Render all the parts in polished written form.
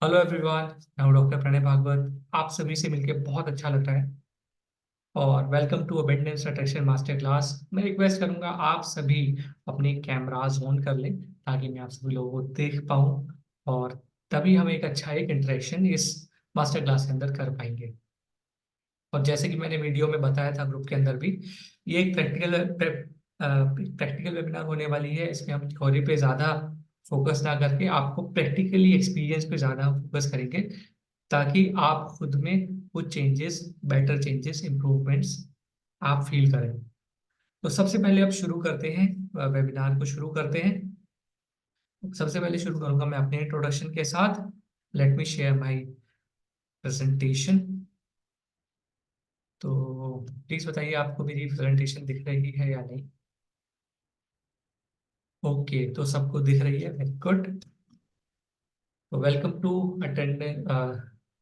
Hello everyone, मैं हूं doctor Pranay Bhagavat. आप सभी से मिलकर बहुत अच्छा लग रहा है। और welcome to abundance attraction master class. मैं रिक्वेस्ट करूंगा आप सभी अपने कैमरास ऑन कर लें ताकि मैं आप सभी लोगों को देख पाऊं, और तभी हम एक इंटरेक्शन इस मास्टर क्लास के अंदर कर पाएंगे। और जैसे कि मैंने वीडियो में बताया था ग्रुप के अंदर भी, ये एक प्रैक्टिकल वेबिनार होने वाली है। इसमें हम थ्योरी पे ज़्यादा फोकस ना करके आपको प्रैक्टिकली एक्सपीरियंस पे ज़्यादा फोकस करेंगे, ताकि आप खुद में कुछ चेंजेस, बेटर चेंजेस, इम्प्रूवमेंट्स आप फील करें। तो सबसे पहले अब शुरू करते हैं, वेबिनार को शुरू करते हैं। सबसे पहले शुरू करूंगा मैं अपने इंट्रोडक्शन के साथ। Let me share my presentation. तो प्लीज बताइए आपको मेरी प्रेजेंटेशन दिख रही है या नहीं। ओके, तो सबको दिख रही है, very good. Welcome to attend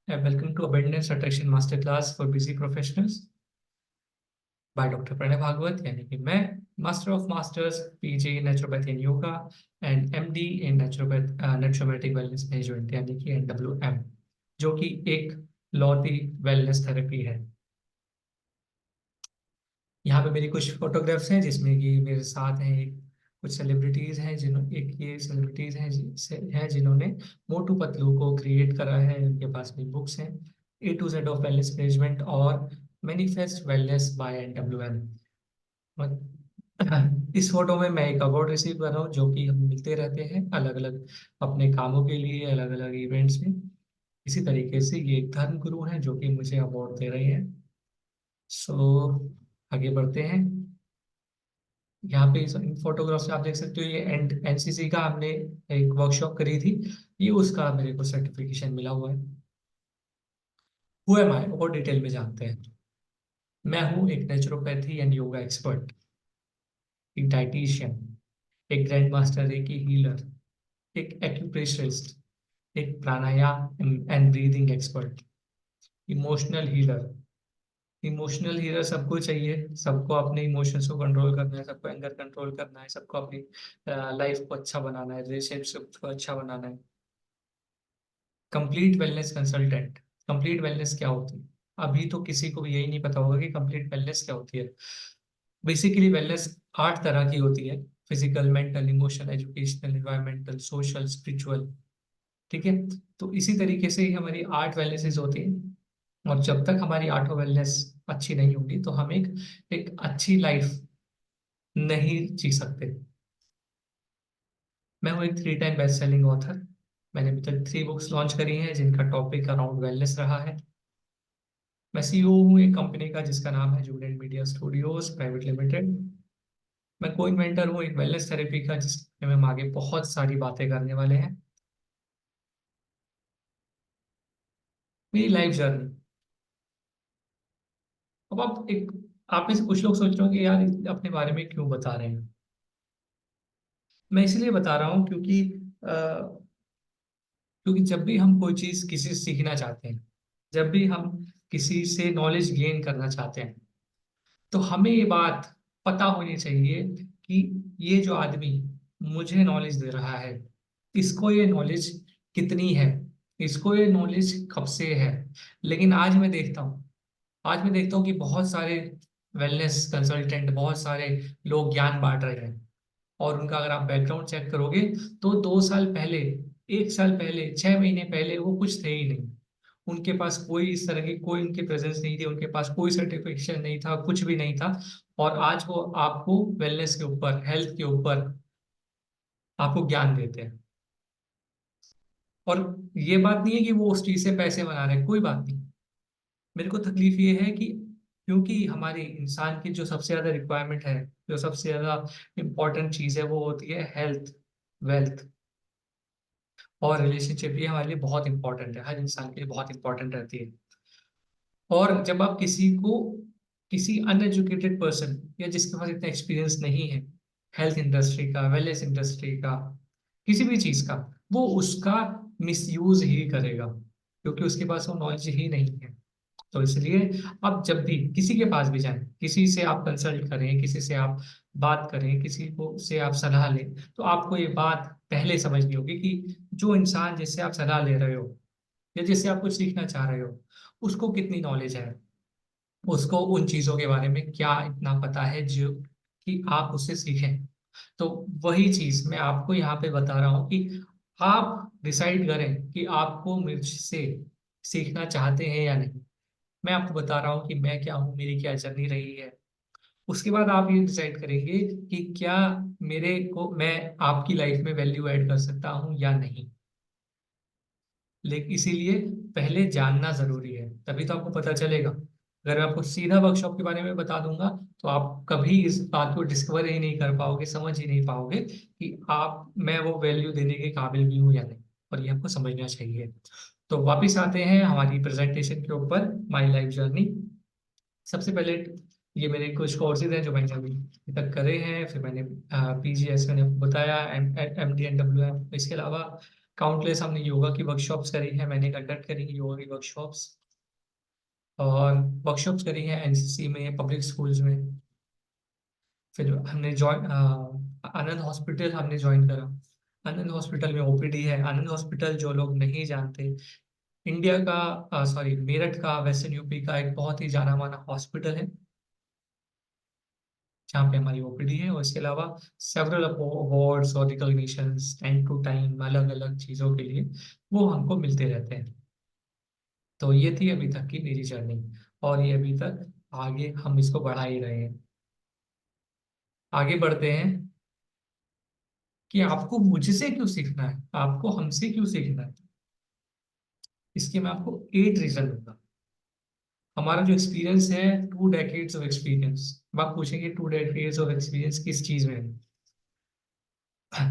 welcome to abundance attraction master class for busy professionals by doctor Pranay Bhagwat, यानी कि मैं master of masters, PG in naturopathy and yoga and MD in naturopathic wellness management, यानी कि NWM, जो कि एक लौती wellness therapy है। यहाँ पे मेरी कुछ फोटोग्राफ्स हैं जिसमें कि मेरे साथ हैं कुछ सेलिब्रिटीज हैं, एक ये सेलिब्रिटीज हैं जिन्होंने मोटू पतलू को क्रिएट करा है। उनके पास में बुक्स हैं, A to Z of wellness management और मैनिफेस्ट वेलनेस बाय NWM। इस फोटो में मैं एक अवार्ड रिसीव कर रहा हूँ, जो कि हम मिलते रहते हैं अलग अलग अपने कामों के लिए, अलग अलग इवेंट्स में। इसी तरीके से ये एक धर्म गुरु हैं जो कि मुझे अवार्ड दे रहे हैं। सो आगे बढ़ते हैं। यहाँ पे इन फोटोग्राफ से आप देख सकते हो, ये NCC का हमने एक वर्कशॉप करी थी। ये उसका मेरे को सर्टिफिकेशन मिला हुआ है। हु एम आई और डिटेल में जानते हैं। मैं हूँ एक नेचुरोपैथी एंड योगा एक्सपर्ट, एक डाइटिशियन, एक ग्रैंड मास्टर, एक हीलर, एक एक्यूप्रेशरिस्ट, एक pranayama and breathing expert, emotional healer. Emotional healer सबको चाहिए, सबको अपने इमोशंस को कंट्रोल करना है, सबको एंगर कंट्रोल करना है, सबको अपनी लाइफ को अच्छा बनाना है, रिलेशनशिप को अच्छा बनाना है। Complete wellness consultant. Complete wellness क्या होती है? अभी तो किसी को भी यही नहीं पता होगा कि कंप्लीट वेलनेस क्या होती है। बेसिकली वेलनेस 8 तरह की होती है: physical, mental, emotional, educational, environmental, social, spiritual. ठीक है। तो इसी तरीके से ही हमारी 8 वेलनेसेस होती हैं। और जब तक हमारी 8 वेलनेस अच्छी नहीं होगी तो हम एक एक अच्छी लाइफ नहीं जी सकते। मैं हूँ एक 3 टाइम बेस्ट सेलिंग ऑथर। मैंने अभी तक 3 बुक्स लॉन्च करी हैं जिनका टॉपिक अराउंड वेलनेस रहा है। मैं CEO हूँ एक कंपनी का जिसका नाम है जूडेंट मीडिया स्टूडियोज प्राइवेट लिमिटेड। मैं को इन्वेंटर हूँ एक वेलनेस थेरेपी का, जिसमें हम आगे बहुत सारी बातें करने वाले हैं। मेरी लाइफ जर्नी। अब आप में से कुछ लोग सोच रहे हो कि यार अपने बारे में क्यों बता रहे हैं। मैं इसलिए बता रहा हूँ क्योंकि जब भी हम कोई चीज किसी से सीखना चाहते हैं, जब भी हम किसी से नॉलेज गेन करना चाहते हैं, तो हमें ये बात पता होनी चाहिए कि ये जो आदमी मुझे नॉलेज दे रहा है, इसको ये नॉलेज कितनी है, इसको ये नॉलेज कब से है। लेकिन आज मैं देखता हूँ कि बहुत सारे वेलनेस कंसल्टेंट, बहुत सारे लोग ज्ञान बांट रहे हैं, और उनका अगर आप बैकग्राउंड चेक करोगे तो 2 साल पहले, 1 साल पहले, 6 महीने पहले वो कुछ थे ही नहीं। उनके पास कोई इस तरह की कोई उनकी प्रेजेंस नहीं थी, उनके पास कोई सर्टिफिकेशन नहीं था, कुछ भी नहीं था। और आज वो आपको वेलनेस के ऊपर, हेल्थ के ऊपर आपको ज्ञान देते हैं। और ये बात नहीं है कि वो उस चीज से पैसे बना रहे हैं, कोई बात नहीं। मेरे को तकलीफ ये है कि क्योंकि हमारी इंसान की जो सबसे ज्यादा रिक्वायरमेंट है, जो सबसे ज्यादा इंपॉर्टेंट चीज है, वो होती है हेल्थ, वेल्थ और रिलेशनशिप। ये हमारे लिए बहुत इंपॉर्टेंट है, हर इंसान के लिए बहुत इंपॉर्टेंट रहती है। और जब आप किसी अनएजुकेटेड पर्सन, या जिसके पास इतना एक्सपीरियंस नहीं है हेल्थ इंडस्ट्री का, वेलनेस इंडस्ट्री का, किसी भी चीज का, वो उसका मिसयूज ही करेगा, क्योंकि उसके पास वो नॉलेज ही नहीं है। तो इसलिए आप जब भी किसी के पास भी जाएं, किसी से आप कंसल्ट करें, किसी से आप बात करें, किसी को से आप सलाह लें, तो आपको ये बात पहले समझनी होगी कि जो इंसान जिससे आप सलाह ले रहे हो, या जिससे आप कुछ सीखना चाह रहे हो उसको कितनी नॉलेज है, उसको उन चीजों के बारे में क्या इतना पता है जो कि आप उससे सीखें। तो वही चीज मैं आपको यहाँ पे बता रहा हूँ कि आप डिसाइड करें कि आपको मुझसे सीखना चाहते हैं या नहीं। मैं आपको बता रहा हूँ कि मैं क्या हूँ, मेरी क्या जर्नी रही है। उसके बाद आप ये डिसाइड करेंगे कि क्या मेरे को मैं आपकी लाइफ में वैल्यू ऐड कर सकता हूँ या नहीं। लेकिन इसीलिए पहले जानना जरूरी है, तभी तो आपको पता चलेगा। अगर मैं आपको सीधा वर्कशॉप के बारे में बता दूंगा तो आप कभी इस बात को डिस्कवर ही नहीं कर पाओगे, समझ ही नहीं पाओगे कि आप मैं वो वैल्यू देने के काबिल भी हूँ या नहीं। और ये आपको समझना चाहिए। तो वापिस आते हैं हमारी प्रेजेंटेशन के ऊपर, माई लाइफ जर्नी। सबसे पहले ये मेरे कुछ कोर्सेज हैं जो मैंने अभी तक करे हैं। फिर मैंने पीजीएस मैंने आपको बताया, M D N W M. इसके अलावा काउंटलेस हमने योगा की वर्कशॉप्स करी है, मैंने कंडक्ट करी है योगा की वर्कशॉप्स। और वर्कशॉप्स करी है एनसीसी में, पब्लिक स्कूल्स में। फिर हमने ज्वाइन आनंद हॉस्पिटल हमने ज्वाइन करा। आनंद हॉस्पिटल में ओपीडी है। आनंद हॉस्पिटल जो लोग नहीं जानते, इंडिया का सॉरी मेरठ का, वेस्टर्न यूपी का एक बहुत ही जाना माना हॉस्पिटल है जहाँ पे हमारी ओपीडी है। और इसके अलावा सेवरल अवार्ड्स और रिकॉग्निशंस टाइम टू टाइम अलग अलग चीज़ों के लिए वो हमको मिलते रहते हैं। तो ये थी अभी तक की मेरी जर्नी, और ये अभी तक आगे हम इसको बढ़ा ही रहे हैं। आगे बढ़ते हैं कि आपको मुझसे क्यों सीखना है, आपको हमसे क्यों सीखना है। इसके मैं आपको 8 रीजन दूंगा। हमारा जो एक्सपीरियंस है, 2 डेकेड्स ऑफ एक्सपीरियंस। आप पूछेंगे 2 डेकेड्स ऑफ एक्सपीरियंस किस चीज में है?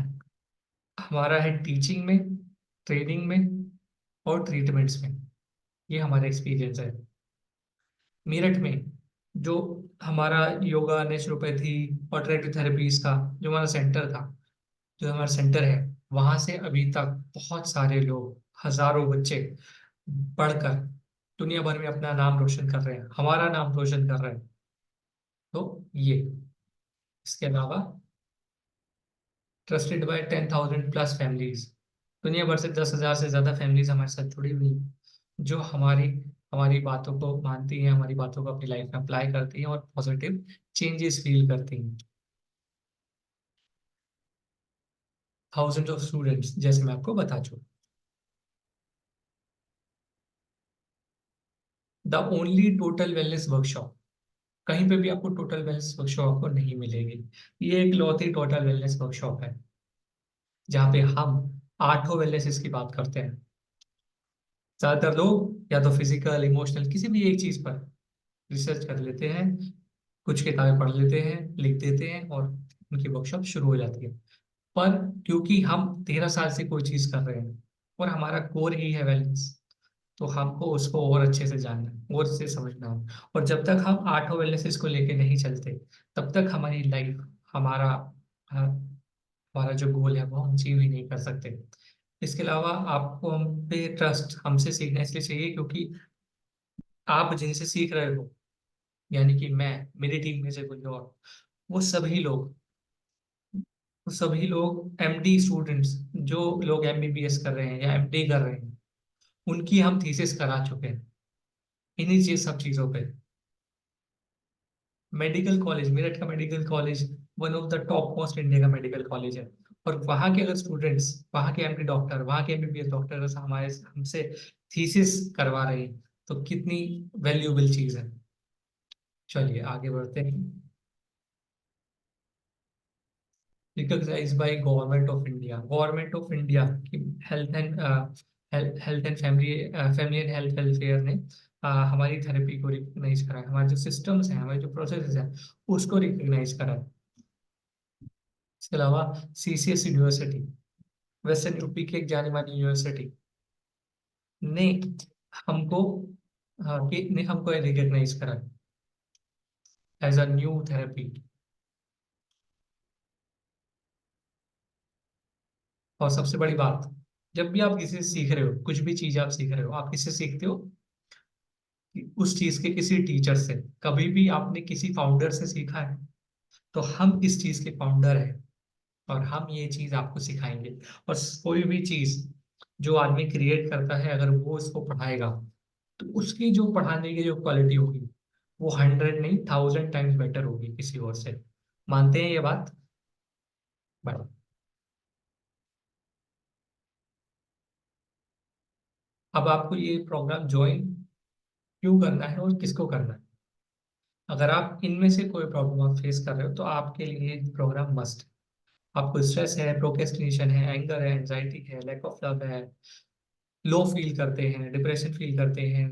हमारा है टीचिंग में, ट्रेनिंग में और ट्रीटमेंट्स में। ये हमारा एक्सपीरियंस है। मेरठ में जो हमारा योगा, नेचुरोपैथी और ट्रेडिव थेरेपीज का जो हमारा सेंटर था, जो हमारा सेंटर है, वहां से अभी तक बहुत सारे लोग, हजारों बच्चे पढ़कर दुनिया भर में अपना नाम रोशन कर रहे हैं, हमारा नाम रोशन कर रहे हैं। तो ये, इसके अलावा ट्रस्टेड बाय 10,000+ फैमिलीज। दुनिया भर से 10,000 से ज्यादा फैमिलीज हमारे साथ जुड़ी हुई हैं, जो हमारी हमारी बातों को मानती हैं, हमारी बातों को अपनी लाइफ में अप्लाई करती हैं और पॉजिटिव चेंजेस फील करती हैं। थाउजेंड ऑफ स्टूडेंट्स, जैसे मैं आपको बता चुका। The only total wellness workshop. कहीं पे भी आपको टोटल वेलनेस वर्कशॉप आपको नहीं मिलेगी। ये एक लौती टोटल वेलनेस वर्कशॉप है जहाँ पे हम 8 वेलनेसेस की बात करते हैं। ज्यादातर लोग या तो फिजिकल, इमोशनल, किसी भी एक चीज पर रिसर्च कर लेते हैं, कुछ किताबें पढ़ लेते हैं, लिख देते हैं और उनकी वर्कशॉप शुरू हो जाती है। पर क्योंकि हम 13 साल से कोई चीज कर रहे हैं और हमारा कोर ही है वेलनेस, तो हमको उसको और अच्छे से जानना है और से समझना है। और जब तक हम 8 वेलनेसेस को लेके नहीं चलते, तब तक हमारी लाइफ, हमारा हमारा जो गोल है वो हम अचीव ही नहीं कर सकते। इसके अलावा आपको हम पे ट्रस्ट हमसे सीखना इसलिए चाहिए क्योंकि आप जिनसे सीख रहे हो, यानी कि मैं, मेरी टीम में से कोई और, वो सभी लोग, वो सभी लोग एमडी स्टूडेंट्स, जो लोग एमबीबीएस कर रहे हैं या एमडी कर रहे हैं, उनकी हम थीसिस करा चुके हैं इन्हीं चीज सब चीजों पे। मेडिकल कॉलेज, मेरठ का medical college one of the top most India का मेडिकल कॉलेज है। और वहाँ के अगर स्टूडेंट्स, वहाँ के एमडी डॉक्टर, वहाँ के एमबीबीएस डॉक्टर अगर हमारे हमसे थीसिस करवा रहे हैं तो कितनी वैल्यूएबल चीज है। चलिए आगे बढ़ते हैं। Recognized by government of India. Government of India की health and health and family and health welfare ने हमारी थेरेपी को रिकॉग्नाइज करा है, हमारे जो सिस्टम्स हैं, हमारे जो प्रोसेस हैं, उसको रिकॉग्नाइज करा है। इसके अलावा सीसीएस यूनिवर्सिटी, वेस्टर्न यूपी की एक जानी मानी यूनिवर्सिटी ने हमको ने हमको रिकॉग्नाइज करा एज अ न्यू थेरेपी। और सबसे बड़ी बात, जब भी आप किसी से सीख रहे हो, कुछ भी चीज आप सीख रहे हो, आप किससे सीखते हो? उस चीज के किसी टीचर से। कभी भी आपने किसी फाउंडर से सीखा है? तो हम इस चीज के फाउंडर हैं और हम ये चीज आपको सिखाएंगे। और कोई भी चीज जो आदमी क्रिएट करता है, अगर वो इसको पढ़ाएगा तो उसकी जो पढ़ाने की जो क्वालिटी होगी वो 100 नहीं 1000 टाइम्स बेटर होगी किसी और से। मानते हैं ये बात? बट अब आपको ये प्रोग्राम ज्वाइन क्यों करना है और किसको करना है? अगर आप इनमें से कोई प्रॉब्लम आप फेस कर रहे हो तो आपके लिए प्रोग्राम मस्ट। आपको स्ट्रेस है, प्रोक्रेस्टिनेशन है, एंगर है, एंजाइटी है, लैक ऑफ लव है, लो फील करते हैं, डिप्रेशन फील करते हैं,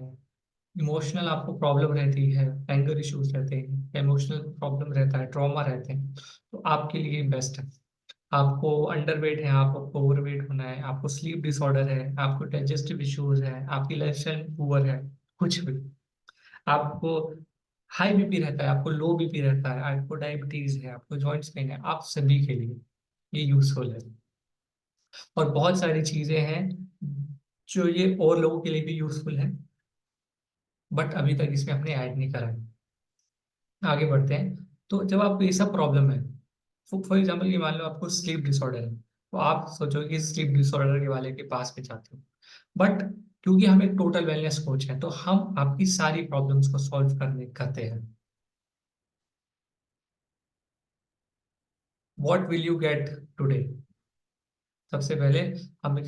इमोशनल आपको प्रॉब्लम रहती है, एंगर इश्यूज रहते हैं, इमोशनल प्रॉब्लम रहता है, ट्रॉमा रहते हैं, तो आपके लिए बेस्ट है। आपको अंडरवेट है, आपको ओवरवेट होना है, आपको स्लीप डिसऑर्डर है, आपको डाइजेस्टिव इश्यूज है, आपकी लाइफस्टाइल पुअर है, कुछ भी, आपको हाई बीपी रहता है, आपको लो बीपी रहता है, आपको डायबिटीज है, आपको जॉइंट्स पेन है, आप सभी के लिए ये यूजफुल है। और बहुत सारी चीजें हैं जो ये और लोगों के लिए भी यूजफुल है, बट अभी तक इसमें हमने ऐड नहीं करा है। आगे बढ़ते हैं। तो जब आपको ये सब प्रॉब्लम है, फॉर एग्जाम्पल ये मान लो आपको स्लीप डिसऑर्डर है, तो आप सोचो कि स्लीप डिसऑर्डर के वाले के पास में जाते हो, बट क्योंकि हम एक टोटल वेलनेस कोच हैं तो हम आपकी सारी प्रॉब्लम्स को सॉल्व करने करते हैं। What will you get today? सबसे पहले हम एक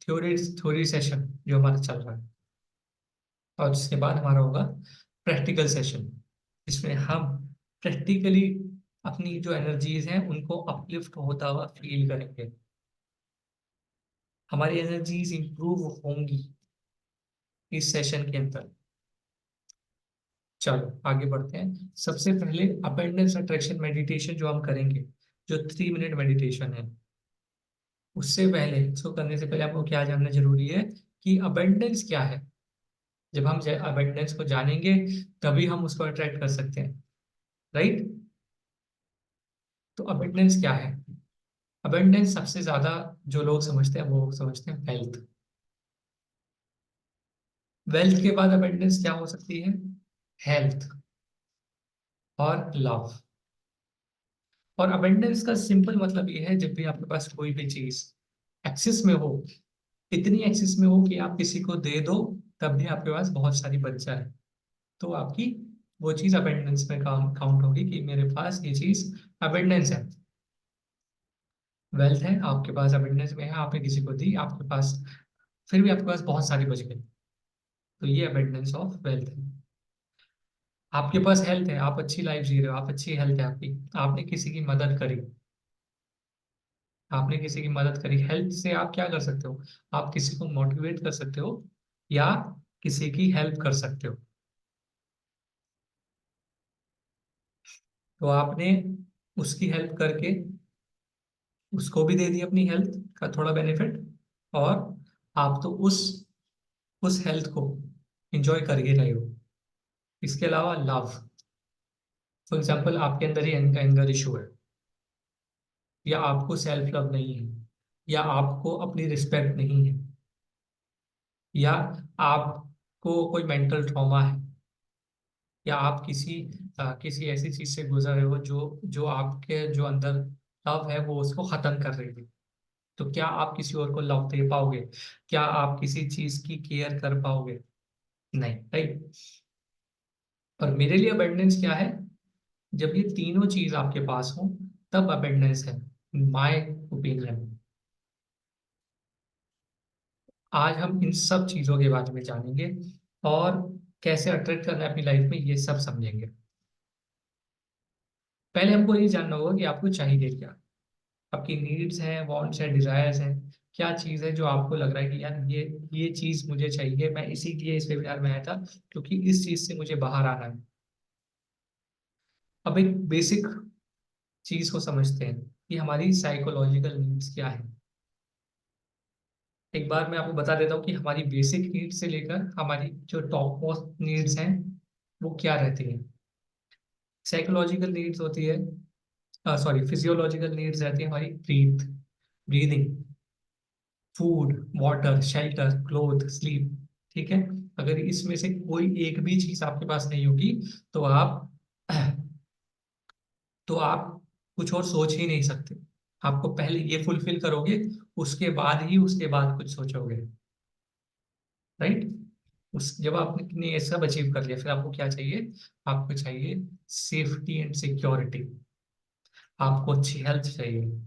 थ्योरी थ्योरी सेशन जो हमारा चल रहा है, और जिसके बाद हमारा होगा प्रैक्टिकल सेशन, जिसमें हम प्रैक्टिकली अपनी जो एनर्जीज हैं उनको अपलिफ्ट होता हुआ फील करेंगे। हमारी एनर्जीज इंप्रूव होंगी इस सेशन के अंदर। चलो आगे बढ़ते हैं। सबसे पहले अबंडेंस अट्रैक्शन मेडिटेशन जो हम करेंगे, जो 3 मिनट मेडिटेशन है, उससे पहले, इसको करने से पहले आपको क्या जानना जरूरी है कि अबंडेंस क्या है। जब हम अबंडेंस को जानेंगे तभी हम उसको अट्रैक्ट कर सकते हैं, राइट? तो अबंडेंस क्या है? अबंडेंस सबसे ज्यादा जो लोग समझते हैं वो समझते हैं वेल्थ। वेल्थ के बाद अबंडेंस क्या हो सकती है? हेल्थ और लव। और अबंडेंस का सिंपल मतलब ये है, जब भी आपके पास कोई भी चीज एक्सेस में हो, इतनी एक्सेस में हो कि आप किसी को दे दो तब भी आपके पास बहुत सारी बच जाए, तो आपकी वो चीज अबंडेंस में काउंट होगी कि मेरे पास ये चीज अबंडेंस है। वेल्थ है, आपके पास अबंडेंस में है, आपने किसी को दी, आपके पास फिर भी आपके पास बहुत सारी बच गई, तो ये अबंडेंस ऑफ वेल्थ है। आपके पास हेल्थ है, आप अच्छी लाइफ जी रहे हो, आप अच्छी हेल्थ है आपकी, आपने किसी की मदद करी, आपने किसी की मदद करी, हेल्प से आप क्या कर सकते हो? आप किसी को मोटिवेट कर सकते हो या किसी की हेल्प कर सकते हो। तो आपने उसकी हेल्प करके उसको भी दे दी अपनी हेल्थ का थोड़ा बेनिफिट, और आप तो उस हेल्थ को एंजॉय कर ही रहे हो। इसके अलावा लव, फॉर एग्जाम्पल आपके अंदर ही एंगर इशू है, या आपको सेल्फ लव नहीं है, या आपको अपनी रिस्पेक्ट नहीं है, या आपको कोई मेंटल ट्रॉमा है, या आप किसी ऐसी चीज से गुजर रहे हो जो आपके जो अंदर लव है वो उसको खत्म कर रही है, तो क्या आप किसी और को लव दे पाओगे? क्या आप किसी चीज की केयर कर पाओगे? नहीं, राइट? और मेरे लिए अबंडेंस क्या है? जब ये तीनों चीज आपके पास हो तब अबंडेंस है, माय ओपिनियन। आज हम इन सब चीजों के बारे में जानेंगे और कैसे अट्रैक्ट करना है अपनी लाइफ में, ये सब समझेंगे। पहले हमको ये जानना होगा कि आपको चाहिए क्या, आपकी नीड्स हैं, वांट्स हैं, डिजायर्स हैं। क्या चीज है जो आपको लग रहा है कि यार ये चीज मुझे चाहिए, मैं इसीलिए इस वेबिनार में आया था क्योंकि इस चीज से मुझे बाहर आना है। अब एक बेसिक चीज को समझते हैं कि हमारी साइकोलॉजिकल नीड्स क्या है। एक बार मैं आपको बता देता हूँ कि हमारी बेसिक नीड्स से लेकर हमारी जो टॉप मोस्ट नीड्स हैं वो क्या रहती हैं। साइकोलॉजिकल नीड्स होती है, सॉरी, फिजियोलॉजिकल नीड्स रहती है हमारी, breathing, food, water, shelter, cloth, sleep. ठीक है? अगर इसमें से कोई एक भी चीज आपके पास नहीं होगी तो आप कुछ और सोच ही नहीं सकते। आपको पहले ये फुलफिल करोगे, उसके बाद कुछ सोचोगे, राइट? उस जब आपने ये सब अचीव कर लिया, फिर आपको क्या चाहिए? आपको चाहिए सेफ्टी एंड सिक्योरिटी, आपको अच्छी हेल्थ चाहिए,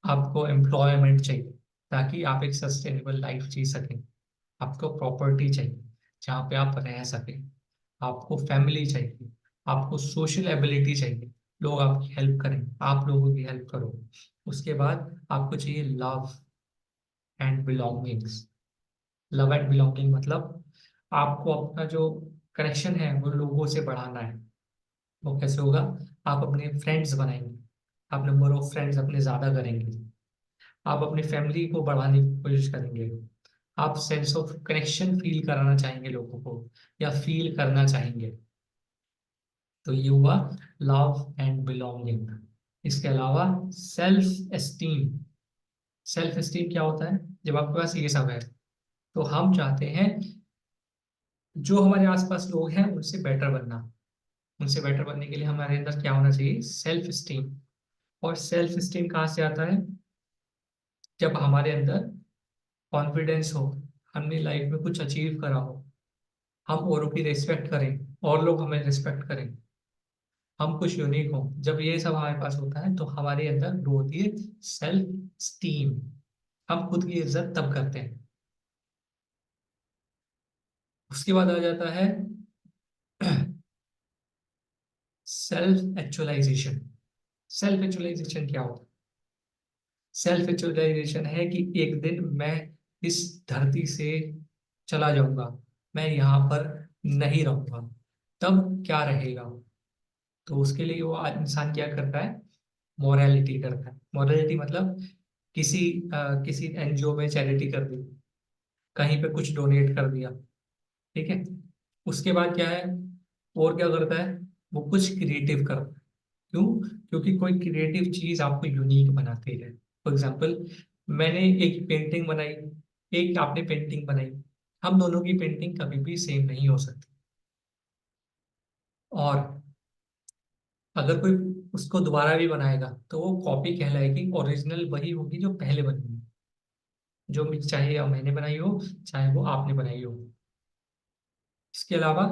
आपको एम्प्लॉयमेंट चाहिए ताकि आप एक सस्टेनेबल लाइफ जी सकें, आपको प्रॉपर्टी चाहिए जहाँ पे आप रह सकें, आपको फैमिली चाहिए, आपको सोशल एबिलिटी चाहिए, लोग आपकी हेल्प करें, आप लोगों की हेल्प करो। उसके बाद आपको चाहिए love and belongings. Love and belonging मतलब आपको अपना जो कनेक्शन है वो लोगों से बढ़ाना है। वो कैसे होगा? आप अपने फ्रेंड्स बनाएंगे, आप नंबर ऑफ फ्रेंड्स अपने ज्यादा करेंगे, आप अपनी फैमिली को बढ़ाने की कोशिश करेंगे, आप सेंस ऑफ कनेक्शन फील कराना चाहेंगे लोगों को, या फील करना चाहेंगे। तो ये हुआ लव एंड बिलोंगिंग। इसके अलावा सेल्फ एस्टीम। सेल्फ एस्टीम क्या होता है? जब आपके पास ये सब है तो हम चाहते हैं जो हमारे आसपास लोग हैं उनसे बेटर बनना। उनसे बेटर बनने के लिए हमारे अंदर क्या होना चाहिए? Self esteem. और सेल्फ स्टीम कहाँ से आता है? जब हमारे अंदर कॉन्फिडेंस हो, हमने लाइफ में कुछ अचीव करा हो, हम औरों की रिस्पेक्ट करें और लोग हमें रिस्पेक्ट करें, हम कुछ यूनिक हो, जब ये सब हमारे पास होता है तो हमारे अंदर ग्रो होती है सेल्फ स्टीम। हम खुद की इज्जत तब करते हैं। उसके बाद आ जाता है सेल्फ एक्चुअलाइजेशन। सेल्फ एक्चुअलाइजेशन क्या होता है? सेल्फ एक्चुअलाइजेशन है कि एक दिन मैं इस धरती से चला जाऊंगा, मैं यहाँ पर नहीं रहूंगा, तब क्या रहेगा? तो उसके लिए वो इंसान क्या करता है? मॉरलिटी करता है। मॉरलिटी मतलब किसी किसी एनजीओ में चैरिटी कर दी, कहीं पे कुछ डोनेट कर दिया, ठीक है। उसके बाद क्या है? और क्या करता है? वो कुछ क्रिएटिव करता है। क्यों? क्योंकि कोई क्रिएटिव चीज आपको यूनिक बनाती है। फॉर एग्जाम्पल, मैंने एक पेंटिंग बनाई, एक आपने पेंटिंग बनाई, हम दोनों की पेंटिंग कभी भी सेम नहीं हो सकती। और अगर कोई उसको दोबारा भी बनाएगा तो वो कॉपी कहलाएगी, ओरिजिनल वही होगी जो पहले बनी, जो चाहे या मैंने बनाई हो, चाहे वो आपने बनाई हो। इसके अलावा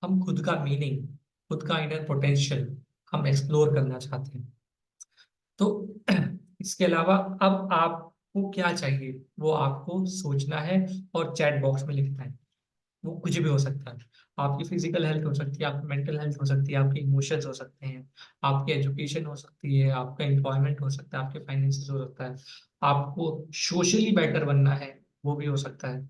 हम खुद का मीनिंग, खुद का इनर पोटेंशियल हम एक्सप्लोर करना चाहते हैं। तो इसके अलावा अब आपको क्या चाहिए वो आपको सोचना है और चैट बॉक्स में लिखना है। वो कुछ भी हो सकता है। आपकी फिजिकल हेल्थ हो सकती है, आपकी मेंटल हेल्थ हो सकती है, आपके इमोशंस हो सकते हैं, आपकी एजुकेशन हो सकती है, आपका एम्प्लॉयमेंट हो सकता है, आपके फाइनेंसेस हो सकता है, आपको सोशली बेटर बनना है, वो भी हो सकता है।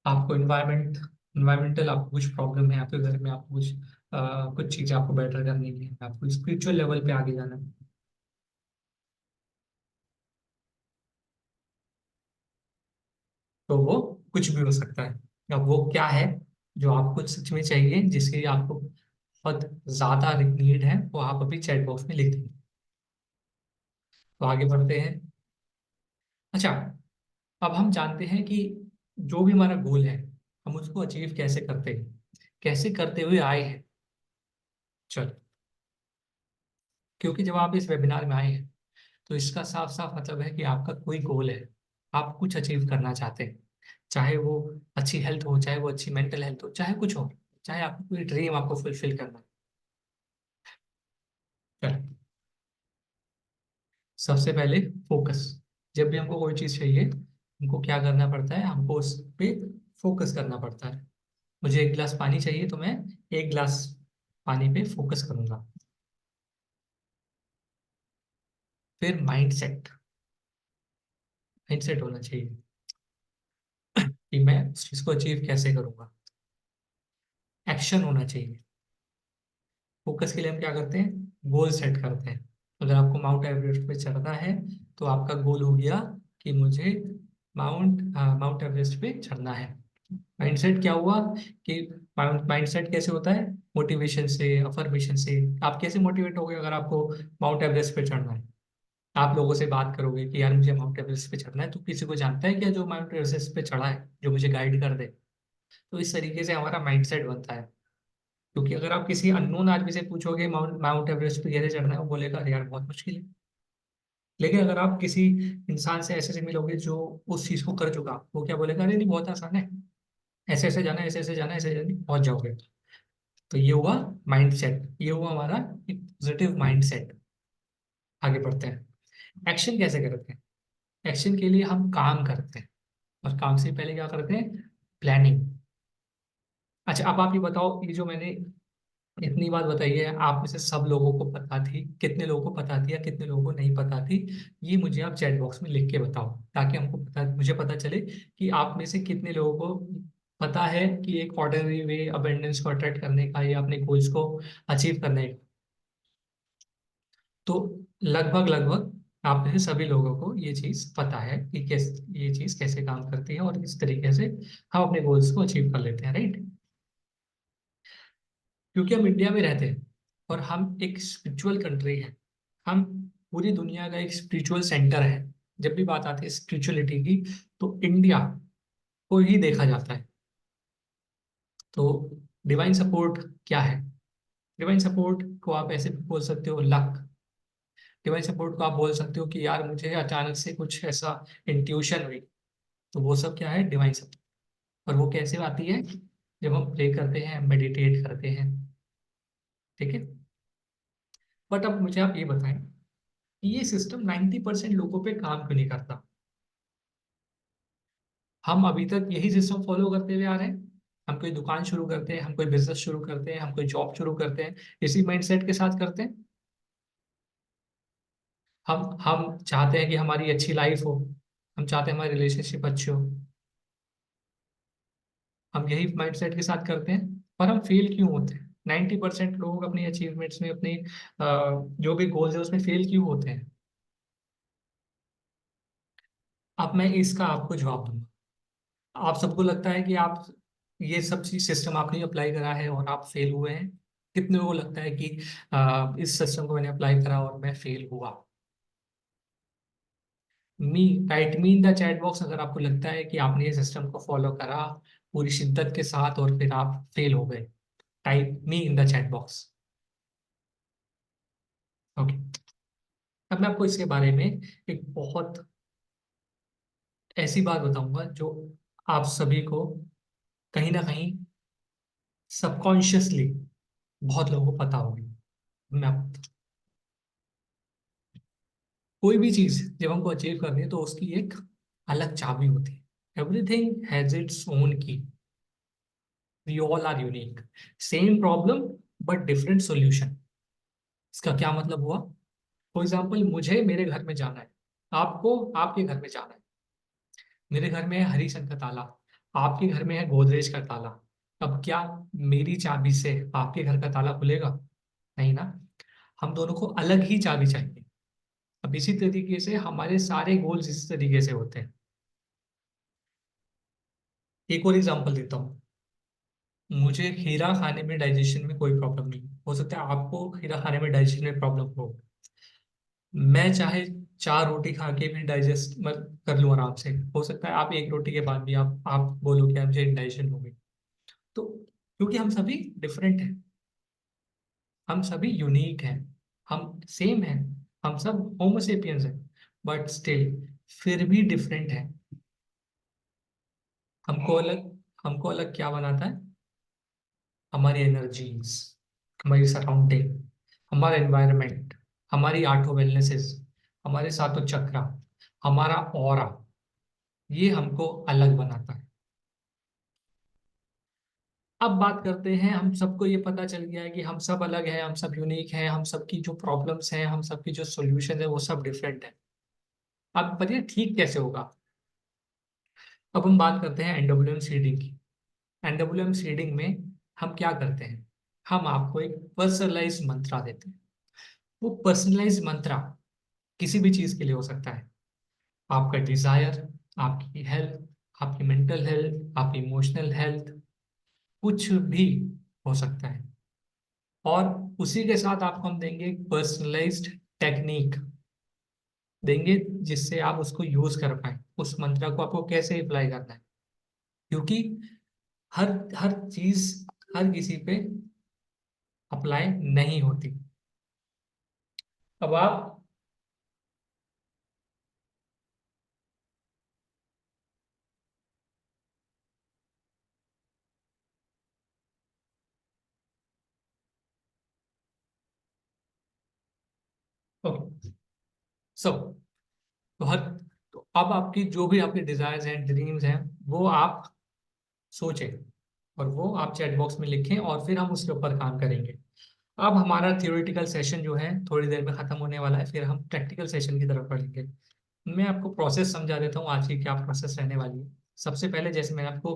आपको इन्वायरमेंटल आपको कुछ प्रॉब्लम है आपके घर में, आपको कुछ चीजें आपको बेटर करनी है, आपको स्पिरिचुअल लेवल पे आगे जाना है, तो वो कुछ भी हो सकता है। अब वो क्या है जो आपको सच में चाहिए, जिसके लिए आपको बहुत ज्यादा नीड है, वो आप अभी चैट बॉक्स में लिख देंगे। तो आगे बढ़ते हैं। अच्छा, अब हम जानते हैं कि जो भी हमारा गोल है हम उसको अचीव कैसे करते हैं, कैसे करते हुए आए हैं। चलो, क्योंकि जब आप इस वेबिनार में आए हैं तो इसका साफ साफ मतलब है कि आपका कोई गोल है, आप कुछ अचीव करना चाहते हैं। चाहे वो अच्छी हेल्थ हो, चाहे वो अच्छी मेंटल हेल्थ हो, चाहे कुछ हो, चाहे आपको कोई ड्रीम आपको फुलफिल करना है। चलो, सबसे पहले फोकस। जब भी हमको कोई चीज चाहिए हमको क्या करना पड़ता है? हमको उस पे फोकस करना पड़ता है। मुझे एक गिलास पानी चाहिए तो मैं एक गिलास पानी पे फोकस करूंगा। फिर माइंड सेट होना चाहिए कि मैं उस चीज को अचीव कैसे करूंगा। एक्शन होना चाहिए। फोकस के लिए हम क्या करते हैं? गोल सेट करते हैं। अगर आपको माउंट एवरेस्ट पे चढ़ना है तो आपका गोल हो गया कि मुझे माउंट एवरेस्ट पे चढ़ना है। माइंडसेट क्या हुआ कि माइंडसेट कैसे होता है? मोटिवेशन से, अफर्मेशन से। आप कैसे मोटिवेट हो गए अगर आपको माउंट एवरेस्ट पे चढ़ना है? आप लोगों से बात करोगे कि यार मुझे माउंट एवरेस्ट पे चढ़ना है, तो किसी को जानता है क्या जो माउंट एवरेस्ट पे चढ़ा है, जो मुझे गाइड कर दे? तो इस तरीके से हमारा माइंडसेट बनता है। क्योंकि अगर आप किसी अननोन आदमी से पूछोगे माउंट माउंट एवरेस्ट पे कैसे चढ़ना है, वो बोलेगा अरे यार बहुत मुश्किल है। लेकिन अगर आप किसी इंसान से ऐसे से मिलोगे जो उस चीज को कर चुका, वो क्या बोलेगा, अरे नहीं बहुत आसान है, ऐसे ऐसे जाना है, ऐसे ऐसे जाना है, ऐसे जाना है, पहुंच जाओगे। तो ये हुआ माइंड सेट, ये हुआ हमारा एक पॉजिटिव माइंड सेट। आगे बढ़ते हैं। एक्शन कैसे करते हैं? एक्शन के लिए हम काम करते हैं, और काम से पहले क्या करते हैं? प्लानिंग। अच्छा, अब आप ये बताओ, ये जो मैंने इतनी बात बताई है, आप में से सब लोगों को पता थी? कितने लोगों को पता थी या कितने लोगों को नहीं पता थी? ये मुझे आप चैट बॉक्स में लिख के बताओ, ताकि हमको पता, मुझे पता चले कि आप में से कितने लोगों को पता है कि एक ऑर्डिनरी वे अबेंडेंस को अट्रैक्ट करने का या अपने गोल्स को अचीव करने का। तो लगभग लगभग आप में से सभी लोगों को ये चीज पता है कि कैसे ये चीज कैसे काम करती है, और इस तरीके से हम अपने गोल्स को अचीव कर लेते हैं, राइट? क्योंकि हम इंडिया में रहते हैं और हम एक स्पिरिचुअल कंट्री है। हम पूरी दुनिया का एक स्पिरिचुअल सेंटर है। जब भी बात आती है स्पिरिचुअलिटी की, तो इंडिया को ही देखा जाता है। तो डिवाइन सपोर्ट क्या है? डिवाइन सपोर्ट को आप ऐसे भी बोल सकते हो लक। डिवाइन सपोर्ट को आप बोल सकते हो कि यार मुझे अचानक से कुछ ऐसा इंट्यूशन हुई। तो वो सब क्या है? Divine support. और वो कैसे आती है? जब हम प्रे करते हैं, मेडिटेट करते हैं। ठीक है। बट अब मुझे आप ये बताएं कि ये सिस्टम 90% लोगों पे काम क्यों नहीं करता? हम अभी तक यही सिस्टम फॉलो करते हुए आ रहे हैं। हम कोई दुकान शुरू करते हैं, हम कोई बिजनेस शुरू करते हैं, हम कोई जॉब शुरू करते हैं, इसी माइंडसेट के साथ करते हैं। हम चाहते हैं कि हमारी अच्छी लाइफ हो, हम चाहते हैं हमारी रिलेशनशिप अच्छी हो, हम यही माइंडसेट के साथ करते हैं। पर हम फेल क्यों होते हैं? 90% लोग अपनी अचीवमेंट्स में, अपनी जो भी गोल्स है उसमें फेल क्यों होते हैं? अब मैं इसका आपको जवाब दूंगा। आप सबको लगता है कि आप ये सब चीज सिस्टम आपने अप्लाई करा है और आप फेल हुए हैं? कितने लोगों को लगता है कि इस सिस्टम को मैंने अप्लाई करा और मैं फेल हुआ? Me write me in the chat box अगर आपको लगता है कि आपने ये सिस्टम को फॉलो करा पूरी शिद्दत के साथ और फिर आप फेल हो गए। Type me in the chat box. Okay. अब मैं आपको इसके बारे में एक बहुत ऐसी बात बताऊंगा जो आप सभी को कहीं ना कहीं सबकॉन्शियसली बहुत लोगों को पता होगी। मैं कोई भी चीज जब हमको अचीव करनी है तो उसकी एक अलग चाबी होती है। Everything has its own key. We all are unique. Same problem but different solution. इसका क्या मतलब हुआ? फॉर एग्जाम्पल, मुझे मेरे घर में जाना है, आपको आपके घर में जाना है। मेरे घर में है हरिशंकर का ताला, आपके घर में है गोदरेज का ताला। अब क्या मेरी चाबी से आपके घर का ताला खुलेगा? नहीं ना। हम दोनों को अलग ही चाबी चाहिए। अब इसी तरीके से हमारे सारे गोल्स इस तरीके से होते हैं। एक और एग्जांपल देता हूँ। मुझे खीरा खाने में डाइजेशन में कोई प्रॉब्लम नहीं, हो सकता है आपको खीरा खाने में डाइजेशन में प्रॉब्लम हो। मैं चाहे 4 रोटी खा के भी डाइजेस्ट कर लूँ आराम से, हो सकता है आप एक रोटी के बाद भी आप बोलो कि मुझे इंडाइजेशन हो गई। तो क्योंकि हम सभी डिफरेंट हैं, हम सभी यूनिक हैं, हम सेम हैं, हम सब होमोसेपियंस हैं, बट स्टिल फिर भी डिफरेंट है। हमको अलग हमको अलग क्या बनाता है? हमारी एनर्जीज, हमारी सराउंडिंग, हमारा एनवायरनमेंट, हमारी आठों वेलनेसेस, हमारे सातों चक्रा, हमारा ऑरा, ये हमको अलग बनाता है। अब बात करते हैं, हम सबको ये पता चल गया है कि हम सब अलग हैं, हम सब यूनिक हैं, हम सबकी जो प्रॉब्लम्स हैं, हम सबकी जो सॉल्यूशन है वो सब डिफरेंट है। अब बताइए ठीक कैसे होगा? अब हम बात करते हैं एनडब्ल्यूएम सीडिंग की। एनडब्ल्यूएम सीडिंग में हम क्या करते हैं? हम आपको एक पर्सनलाइज मंत्रा देते हैं। वो पर्सनलाइज मंत्रा किसी भी चीज के लिए हो सकता है। आपका डिजायर, आपकी हेल्थ, आपकी मेंटल हेल्थ, आपकी इमोशनल हेल्थ, कुछ भी हो सकता है। और उसी के साथ आपको हम देंगे एक पर्सनलाइज्ड टेक्निक। देंगे जिससे आप उसको यूज कर पाए, उस मंत्र को आपको कैसे अप्लाई करना है। क्योंकि हर हर चीज हर किसी पे अप्लाई नहीं होती। अब आप ओके, सो तो हर तो अब आपकी जो भी आपके डिजायर्स हैं, ड्रीम्स हैं, वो आप सोचें और वो आप चैट बॉक्स में लिखें और फिर हम उसके ऊपर काम करेंगे। अब हमारा थियोरेटिकल सेशन जो है थोड़ी देर में खत्म होने वाला है, फिर हम प्रैक्टिकल सेशन की तरफ बढ़ेंगे। मैं आपको प्रोसेस समझा देता हूँ आज की क्या प्रोसेस रहने वाली है। सबसे पहले जैसे मैंने आपको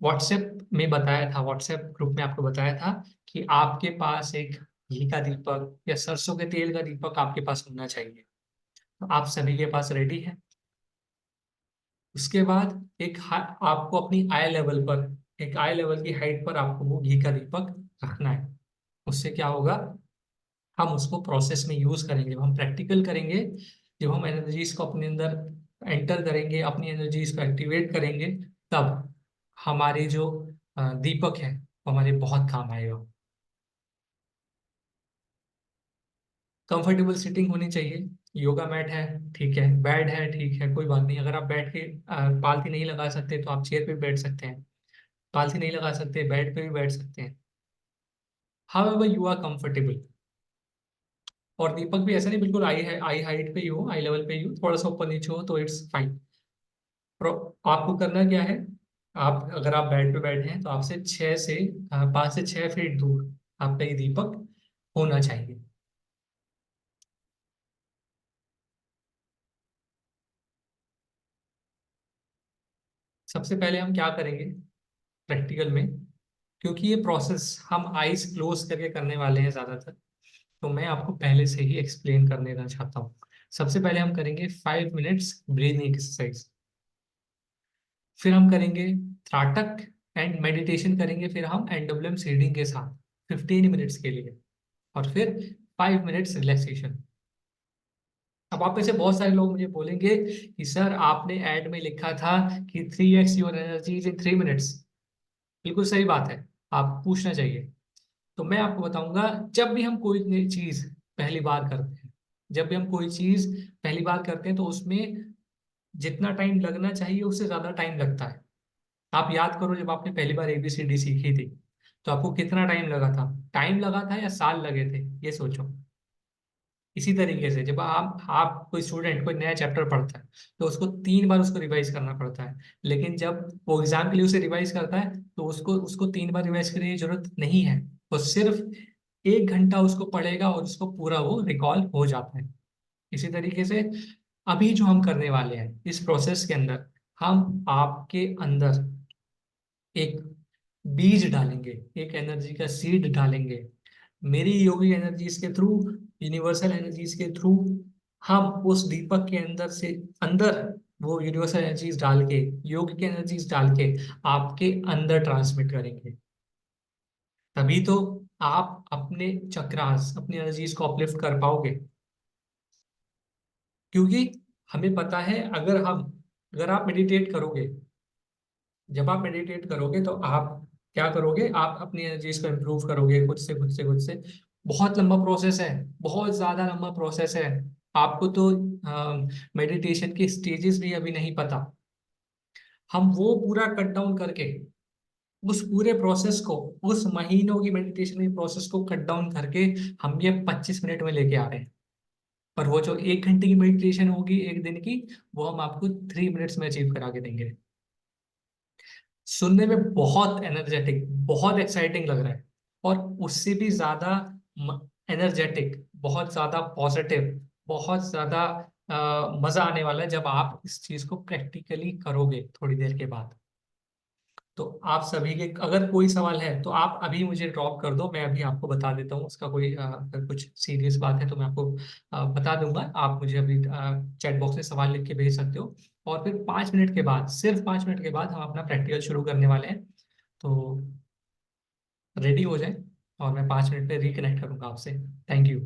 व्हाट्सएप में बताया था, व्हाट्सएप ग्रुप में आपको बताया था कि आपके पास एक घी का दीपक या सरसों के तेल का दीपक आपके पास होना चाहिए। तो आप सभी के पास रेडी है। उसके बाद आपको अपनी आई लेवल पर, एक आई लेवल की हाइट पर आपको वो घी का दीपक रखना है। उससे क्या होगा, हम उसको प्रोसेस में यूज करेंगे, जब हम प्रैक्टिकल करेंगे, जब हम एनर्जीज को अपने अंदर एंटर करेंगे, अपनी एनर्जीज को एक्टिवेट करेंगे, तब हमारे जो दीपक है वो हमारे बहुत काम आएगा। कंफर्टेबल सीटिंग होनी चाहिए। योगा मैट है ठीक है, बेड है ठीक है, कोई बात नहीं। अगर आप बैठ के पालथी नहीं लगा सकते तो आप चेयर पे बैठ सकते हैं। पालथी नहीं लगा सकते, बेड पे भी बैठ सकते हैं। However you are comfortable. और दीपक भी ऐसा नहीं बिल्कुल आई हाइट पे ही हो, आई लेवल पे ही हो, थोड़ा सा ऊपर नीचे हो तो इट्स फाइन। आपको करना क्या है, आप अगर आप बेड पे बैठे हैं तो आपसे 5 से 6 फीट दूर आपका ये दीपक होना चाहिए। सबसे पहले हम क्या करेंगे प्रैक्टिकल में, क्योंकि ये प्रोसेस हम आईज क्लोज करके करने वाले हैं ज्यादातर, तो मैं आपको पहले से ही एक्सप्लेन कर देना चाहता हूँ। सबसे पहले हम करेंगे 5 मिनट्स ब्रीदिंग एक्सरसाइज। फिर हम करेंगे त्राटक एंड मेडिटेशन करेंगे, फिर हम एंडोलम सीडिंग के साथ 15 मिनट्स के लिए। और फिर 5 मिनट्स रिलैक्सेशन। अब आप में से बहुत सारे लोग मुझे बोलेंगे कि सर आपने ऐड में लिखा था कि 3x your energy in 3 minutes. बिल्कुल सही बात है, आप पूछना चाहिए। तो मैं आपको बताऊंगा, जब भी हम कोई नई चीज पहली बार करते हैं, जब भी हम कोई चीज पहली बार करते हैं तो उसमें जितना टाइम लगना चाहिए उससे ज्यादा टाइम लगता है। आप याद करो, जब आपने पहली बार ABCD सीखी थी तो आपको कितना टाइम लगा था? टाइम लगा था या साल लगे थे, ये सोचो। इसी तरीके से जब आप कोई स्टूडेंट कोई नया चैप्टर पढ़ता है तो उसको 3 बार उसको रिवाइज करना पड़ता है। लेकिन जब वो एग्जाम के लिए उसे रिवाइज करता है तो उसको उसको 3 बार रिवाइज करने की जरूरत नहीं है। वो सिर्फ 1 घंटा उसको पढ़ेगा और उसको पूरा वो रिकॉल हो जाता है। इसी तरीके से अभी जो हम करने वाले हैं इस प्रोसेस के अंदर, हम आपके अंदर एक बीज डालेंगे, एक एनर्जी का सीड डालेंगे। मेरी योगी एनर्जीज के थ्रू, यूनिवर्सल एनर्जीज के थ्रू, हम उस दीपक के अंदर से अंदर वो यूनिवर्सल एनर्जीज डाल के, योग की एनर्जीज डाल के आपके अंदर ट्रांसमिट करेंगे। तभी तो आप अपने चक्रास, अपनी एनर्जीज को अपलिफ्ट कर पाओगे। क्योंकि हमें पता है, अगर आप मेडिटेट करोगे, जब आप मेडिटेट करोगे तो आप क्या करोगे, आप अपनी एनर्जीज को इम्प्रूव करोगे खुद से खुद से खुद से। बहुत लंबा प्रोसेस है, बहुत ज्यादा लंबा प्रोसेस है। आपको तो मेडिटेशन के स्टेजेस भी अभी नहीं पता। हम वो पूरा कट डाउन करके, उस पूरे प्रोसेस को, उस महीनों की मेडिटेशन के प्रोसेस को कट डाउन करके हम ये 25 मिनट में लेके आ रहे हैं। पर वो जो 1 घंटे की मेडिटेशन होगी एक दिन की, वो हम आपको 3 मिनट्स में अचीव करा के देंगे। सुनने में बहुत एनर्जेटिक, बहुत एक्साइटिंग लग रहा है, और उससे भी ज्यादा एनर्जेटिक, बहुत ज्यादा पॉजिटिव, बहुत ज्यादा मजा आने वाला है जब आप इस चीज को प्रैक्टिकली करोगे थोड़ी देर के बाद। तो आप सभी के अगर कोई सवाल है तो आप अभी मुझे ड्रॉप कर दो, मैं अभी आपको बता देता हूँ उसका। कोई अगर कुछ सीरियस बात है तो मैं आपको बता दूंगा। आप मुझे अभी चैट बॉक्स में सवाल लिख के भेज सकते हो। और फिर 5 मिनट के बाद, सिर्फ 5 मिनट के बाद हम अपना प्रैक्टिकल शुरू करने वाले हैं। तो रेडी हो जाए और मैं 5 मिनट में रिकनेक्ट करूंगा आपसे। Thank you.